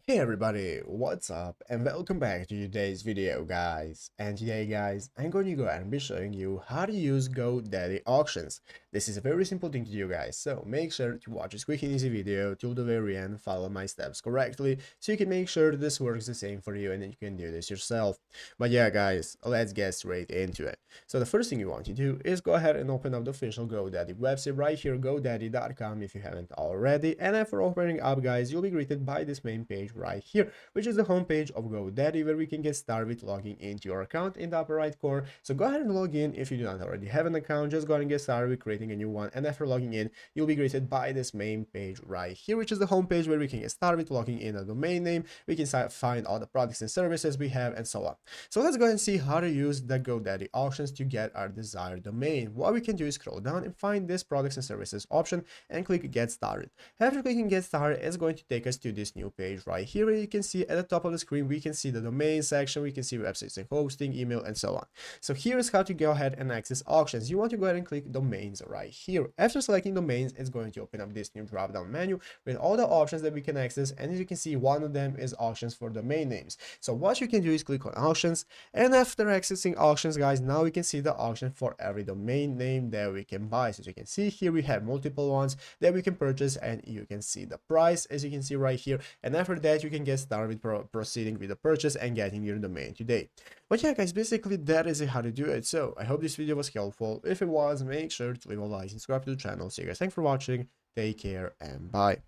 Hey everybody, what's up and welcome back to today's video guys. And today guys, I'm going to go ahead and be showing you how to use GoDaddy auctions. This is a very simple thing to do guys, so make sure to watch this quick and easy video till the very end, follow my steps correctly so you can make sure this works the same for you and then you can do this yourself. But yeah guys, let's get straight into it. So the first thing you want to do is go ahead and open up the official GoDaddy website right here, godaddy.com if you haven't already. And after opening up guys, you'll be greeted by this main page right here, which is the homepage of GoDaddy, where we can get started with logging into your account in the upper right corner. So go ahead and log in. If you do not already have an account, just go ahead and get started with creating a new one. And after logging in, you'll be greeted by this main page right here, which is the homepage where we can get started with logging in a domain name. We can find all the products and services we have and so on. So let's go ahead and see how to use the GoDaddy auctions to get our desired domain. What we can do is scroll down and find this products and services option and click get started. After clicking get started, it's going to take us to this new page right here. You can see at the top of the screen, we can see the domain section, we can see websites and hosting, email, and so on. So here's how to go ahead and access auctions. You want to go ahead and click domains right here. After selecting domains, it's going to open up this new drop down menu with all the options that we can access. And as you can see, one of them is auctions for domain names. So what you can do is click on auctions, and after accessing auctions guys, now we can see the auction for every domain name that we can buy. So as you can see here, we have multiple ones that we can purchase, and you can see the price as you can see right here. And after that, you can get started with proceeding with the purchase and getting your domain today. But yeah guys, basically that is how to do it. So I hope this video was helpful. If it was, make sure to leave a like and subscribe to the channel. So you guys, thanks for watching, take care, and bye.